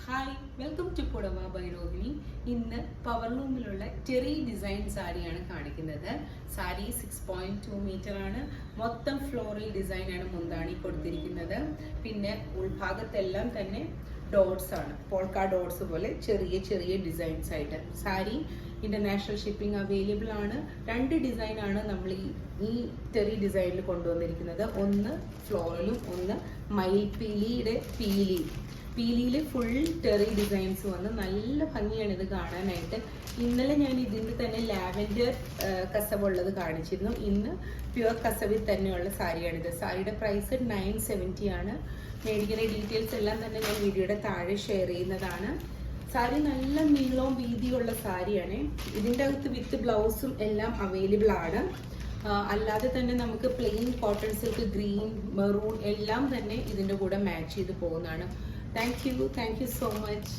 Hi welcome to Pudava by Rohini. ഇന്ന് പവർലൂമിലുള്ള ചെറിയ ഡിസൈൻ സാരിയാണ് കാണിക്കുന്നത്. സാരി 6.2 മീറ്റർ ആണ്. മൊത്തം ഫ്ലോറൽ ഡിസൈനാണ് മുന്താണി കൊടുത്തിരിക്കുന്നത്. പിന്നെ ഉൾഭാഗത്തെല്ലാം തന്നെ ഡോട്ട്സ് ആണ്, പോൾക്ക ഡോട്ട്സ് പോലെ ചെറിയ ചെറിയ ഡിസൈൻസ് ആയിട്ട്. സാരി ഇന്റർനാഷണൽ ഷിപ്പിംഗ് അവൈലബിൾ ആണ്. രണ്ട് ഡിസൈനാണ് നമ്മൾ ഈ ചെറിയ ഡിസൈനിൽ കൊണ്ടുവന്നിരിക്കുന്നത്. ഒന്ന് ഫ്ലോറലും ഒന്ന് മയിൽപീലിയുടെ പീലിയിൽ ഫുൾ ടെറി ഡിസൈൻസ് വന്ന് നല്ല ഭംഗിയാണ് ഇത് കാണാനായിട്ട്. ഇന്നലെ ഞാൻ ഇതിൻ്റെ തന്നെ ലാവൻഡർ കസവുള്ളത് കാണിച്ചിരുന്നു. ഇന്ന് പ്യുവർ കസവിൽ തന്നെയുള്ള സാരിയാണിത്. സാരിയുടെ പ്രൈസ് 970 ആണ്. മേടിക്കുന്ന ഡീറ്റെയിൽസ് എല്ലാം തന്നെ ഞാൻ വീഡിയോയുടെ താഴെ ഷെയർ ചെയ്യുന്നതാണ്. സാരി നല്ല നീളവും വീതിയുള്ള സാരിയാണ്. ഇതിൻ്റെ അകത്ത് വിത്ത് ബ്ലൗസും എല്ലാം അവൈലബിൾ ആണ്. അല്ലാതെ തന്നെ നമുക്ക് plain cotton silk green maroon എല്ലാം തന്നെ ഇതിൻ്റെ കൂടെ മാച്ച് ചെയ്ത് പോകുന്നതാണ്. Thank you so much.